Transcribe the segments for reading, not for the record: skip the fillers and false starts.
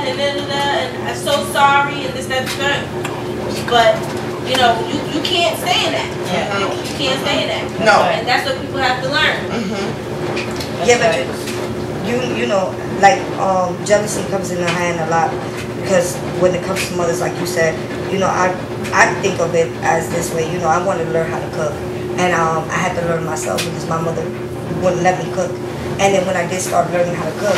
bad and and I'm so sorry and this, that, and that. But you know, you can't stay in that. Yeah. You can't stay in that. No. And that's what people have to learn. Yeah, but you know, like jealousy comes in the hand a lot, because when it comes to mothers, like you said, you know, I think of it as this way. You know, I wanted to learn how to cook, and I had to learn myself because my mother wouldn't let me cook. And then when I did start learning how to cook,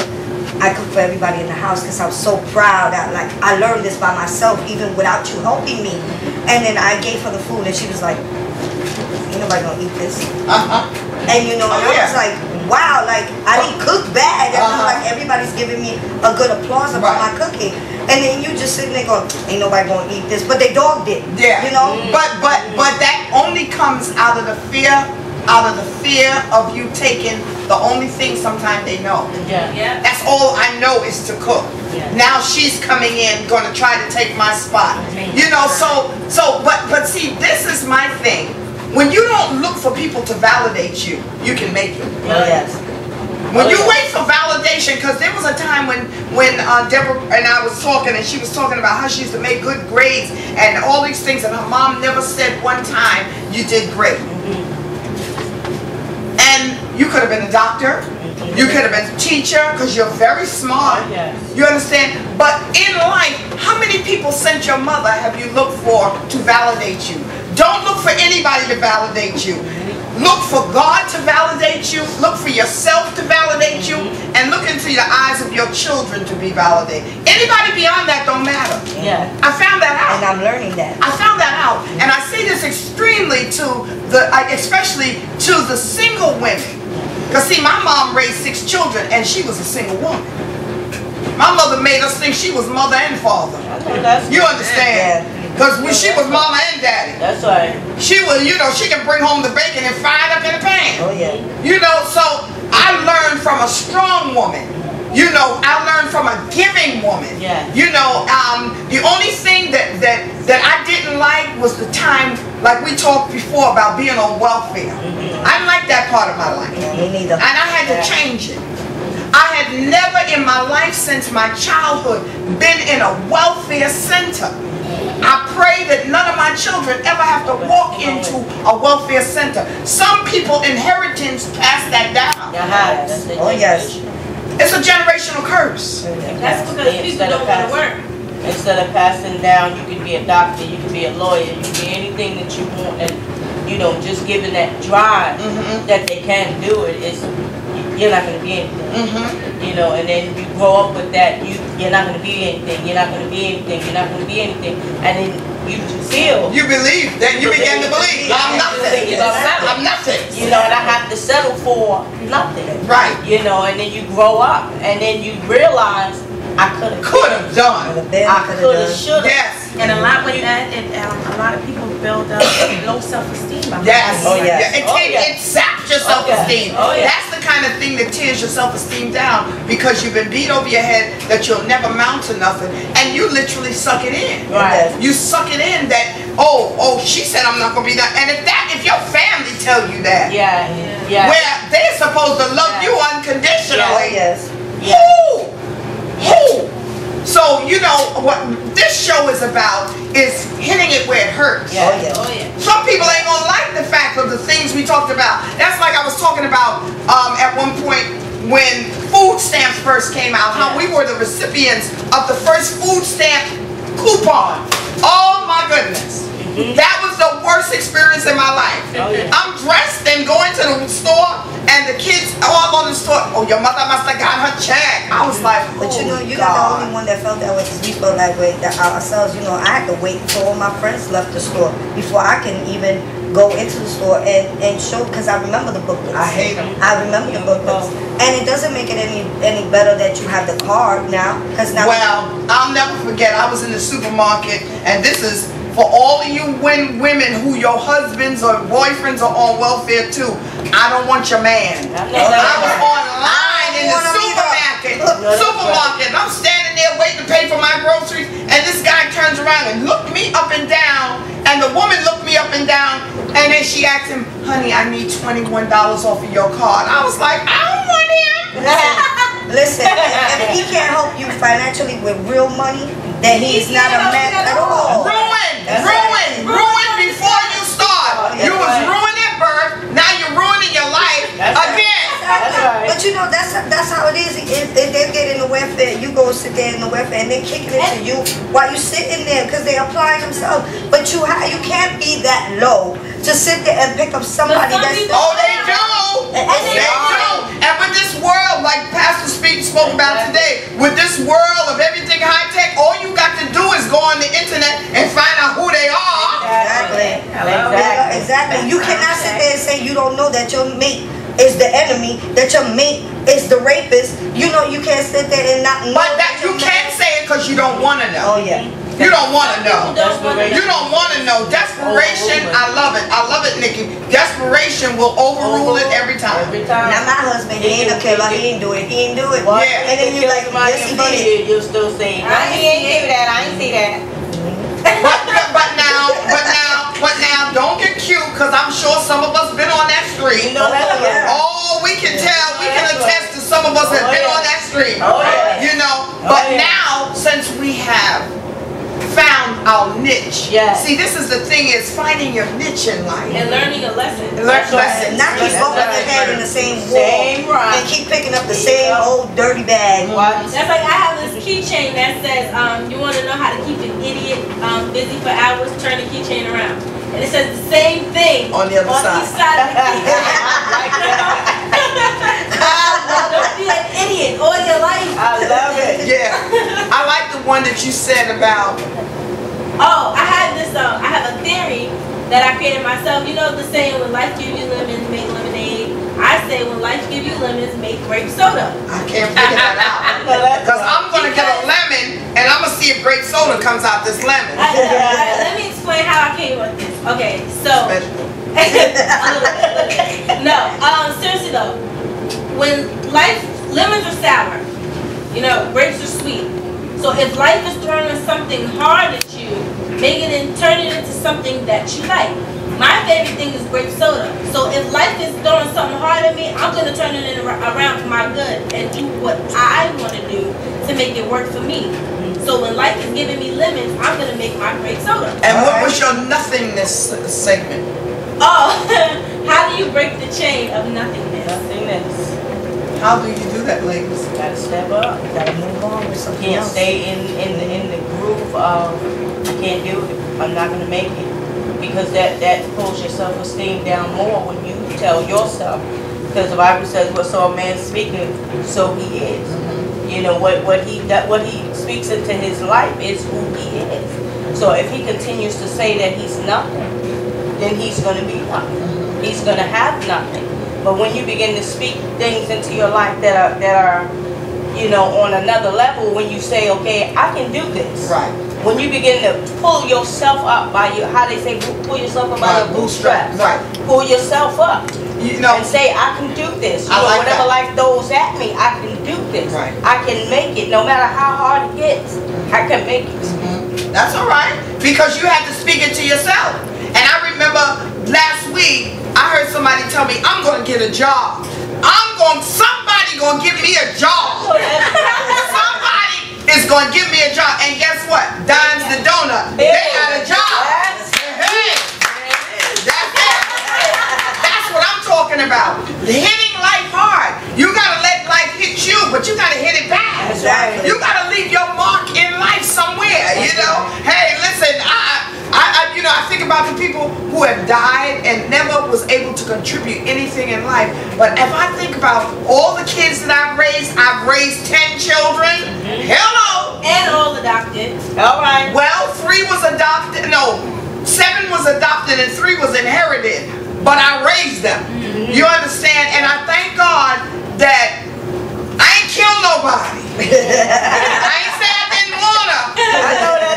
I cooked for everybody in the house because I was so proud. I learned this by myself, even without you helping me. And then I gave her the food, and she was like, "Ain't nobody gonna eat this." And you know, and I was like, wow, like I didn't cook bad. I feel like everybody's giving me a good applause about my cooking. And then you just sitting there going, "Ain't nobody gonna eat this," but they dogged it. Yeah. You know. But that only comes out of the fear of you taking the only thing sometimes they know. Yeah. That's all I know is to cook. Yeah. Now she's coming in, gonna try to take my spot. You know, but see, this is my thing. When you don't look for people to validate you, you can make it. Yes. When you wait for validation, because there was a time when Deborah and I was talking, and she was talking about how she used to make good grades and all these things, and her mom never said one time, "You did great." And you could have been a doctor, you could have been a teacher, because you're very smart. You understand? But in life, how many people since your mother have you looked for to validate you? Don't look for anybody to validate you. Look for God to validate you. Look for yourself to validate you. And look into the eyes of your children to be validated. Anybody beyond that don't matter. Yeah. I found that out. And I'm learning that. I found that out. And I say this extremely especially to the single women. Because see, my mom raised 6 children and she was a single woman. My mother made us think she was mother and father. You understand? Because she was mama and daddy. That's right. She was, you know, she can bring home the bacon and fry it up in a pan. Oh yeah. You know, so I learned from a strong woman. You know, I learned from a giving woman. Yeah. You know, the only thing that I didn't like was the time, like we talked before about being on welfare. I didn't like that part of my life. Yeah, me neither. And I had to change it. I had never in my life since my childhood been in a welfare center. I pray that none of my children ever have to walk into a welfare center. Some people inheritance pass that down. Oh yes. It's a generational curse. That's because people don't want to work. Instead of passing down, you could be a doctor, you could be a lawyer, you could be anything that you want, and you know, just given that drive that they can do it, you're not going to be anything. You know, and then you grow up with that, you're not going to be anything, you're not going to be anything, you're not going to be anything, and then you feel. You believe, then you begin to believe, I'm nothing. I'm nothing. You know, and I have to settle for nothing. Right. You know, and then you grow up, and then you realize, I could have done. I could have, should have. Yes. And a lot with that, a lot of people build up low self-esteem. Yes. Oh, yes. It saps your self-esteem. Oh, yes. That's the kind of thing that tears your self-esteem down, because you've been beat over your head that you'll never mount to nothing, and you literally suck it in. Right. You suck it in that, oh, she said I'm not gonna be that. And if your family tell you that, where they're supposed to love you unconditionally, who? So, you know, what this show is about is hitting it where it hurts. Some people ain't gonna like the fact of the things we talked about. That's like I was talking about at one point when food stamps first came out, how we were the recipients of the first food stamp coupon. Oh my goodness. That was the worst experience in my life. I'm dressed and going to the store, and the kids all on the store, oh, your mother must have got her check. I was like, but you know, you're not the only one that felt that way, because we felt that way ourselves. You know, I had to wait until all my friends left the store before I can even go into the store and show, because I remember the booklets. I hate them. I remember the booklets. And it doesn't make it any better that you have the card now, because now. Well, I'll never forget, I was in the supermarket, and this is for all of you women who your husbands or boyfriends are on welfare too. I don't want your man. I was online in the supermarket. I'm standing there waiting to pay for my groceries, and this guy turns around and looked me up and down, and the woman looked me up and down, and then she asked him, honey, I need $21 off of your card. I was like, I don't want him. Listen, if he can't help you financially with real money, then he's not a man at all. Ruin before you start. You was ruining at birth, now you're ruining your life again. But you know, that's how it is. If they get in the welfare, you go sit there in the welfare and they're kicking it to you while you sitting there because they're applying themselves. But you can't be that low to sit there and pick up somebody that's... Oh, they do. They do. And with this world, like Pastor spoke about today, with this world of everything high tech, all you got to do is go on the internet and find out who they are. Exactly. You cannot sit there and say you don't know that your mate is the enemy, that your mate is the rapist. You know, you can't sit there and not know. But that you can't say it because you don't want to know. Oh, yeah. You don't want to know. You don't want to know. Desperation, I love it. I love it, Nikki. Desperation will overrule it every time. Now my husband, he ain't a killer. He ain't do it. He ain't do it. Yeah. And then you like, yes, he did. You'll still say, he ain't do that. I ain't see that. But now, don't get cute, because I'm sure some of us been on that street. Oh, we can tell, we can attest to some of us have been on that street. You know, but now, since we have found our niche. See, this is the thing, is finding your niche in life. And learning a lesson. Not keep bumping your head in the same wall and keep picking up the same old dirty bag. That's like, I have this keychain that says, you want to know how to keep an idiot busy for hours, turn the keychain around. And it says the same thing on the other side. Each side of the keychain. Don't be an idiot all your life. I love it. Yeah. I like the one that you said about... Oh, I have a theory that I created myself. You know the saying, when life gives you lemons, make lemonade. I say, when life gives you lemons, make grape soda. I can't figure that out. Because I'm going to get a lemon, and I'm going to see if grape soda comes out this lemon. Let me explain how I came up with this. Okay, so... seriously though, when lemons are sour, you know, grapes are sweet. So if life is throwing something hard at you, make it and turn it into something that you like. My favorite thing is grape soda. So if life is throwing something hard at me, I'm going to turn it around for my good and do what I want to do to make it work for me. So when life is giving me lemons, I'm going to make my grape soda. And what was your nothingness segment? Oh, how do you break the chain of nothingness? How do you do that, ladies? You gotta step up. You gotta move on with something else. Stay in the groove of, I can't do it, I'm not gonna make it. Because that pulls your self-esteem down more when you tell yourself. Because the Bible says, whatso a man speaking, so he is. You know, what he speaks into his life is who he is. So if he continues to say that he's nothing, then he's gonna be nothing. He's gonna have nothing. But when you begin to speak things into your life that are, you know, on another level, when you say, okay, I can do this. Right. When you begin to pull yourself up by your, how they say, pull yourself up by your bootstraps. Right. Pull yourself up. You know, and say, I can do this. You know, like whatever that. life throws at me, I can do this. Right. I can make it. No matter how hard it gets, I can make it. That's all right. Because you had to speak it to yourself. And I remember last week, I heard somebody tell me, I'm going to get a job. Somebody going to give me a job. Somebody is going to give me a job. And guess what? Dimes the Donut. They got a job. Hey, that's it. That's what I'm talking about. Hitting life hard. You got to let life hit you, but you got to hit it back. Exactly. You got to leave your mark in life somewhere, you know. Hey, listen, I think about the people who have died and never was able to contribute anything in life. But if I think about all the kids that I've raised 10 children. Hello. And all adopted. All right. Well, 3 was adopted. No, 7 was adopted and 3 was inherited. But I raised them. You understand? And I thank God that I ain't killed nobody. I ain't say I didn't wanna.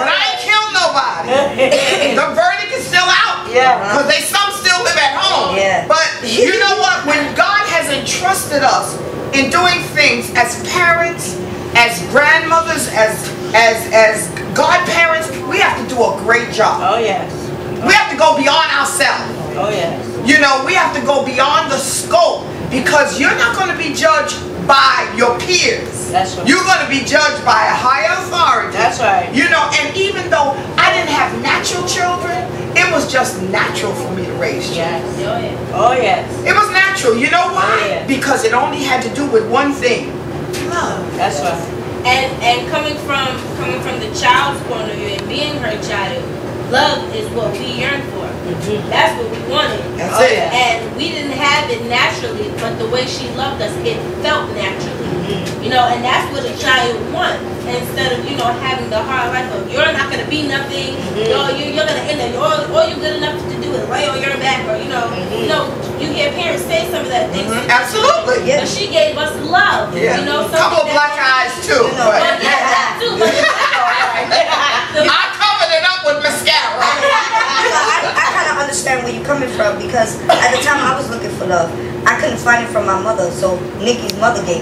But I ain't killed nobody. The verdict is still out. Because some still live at home. But you know what? When God has entrusted us in doing things as parents, as grandmothers, as godparents, we have to do a great job. Oh yes. We have to go beyond ourselves. Oh yes. You know, we have to go beyond the scope, because you're not going to be judged by your peers. That's right. You're going to be judged by a higher authority. That's right. You know, and even though I didn't have natural children, it was just natural for me to raise children. Yes. Oh yes. It was natural. You know why? Oh, yes. Because it only had to do with one thing. Love. That's right. And coming from the child's point of view and being her child, love is what we yearn for. That's what we wanted. That's it. And we didn't have it naturally, but the way she loved us, it felt naturally. You know, and that's what a child wants. Instead of, you know, having the hard life of you're not gonna be nothing, you're gonna end up, all you're good enough to do is lay on your back, or you know, you hear parents say some of that things. Absolutely. But she gave us love. Yeah. You know, a couple of black eyes too. But yeah, that too. I covered it up with mascara. I kind of understand where you're coming from, because at the time I was looking for love, I couldn't find it from my mother, so Nikki's mother gave it.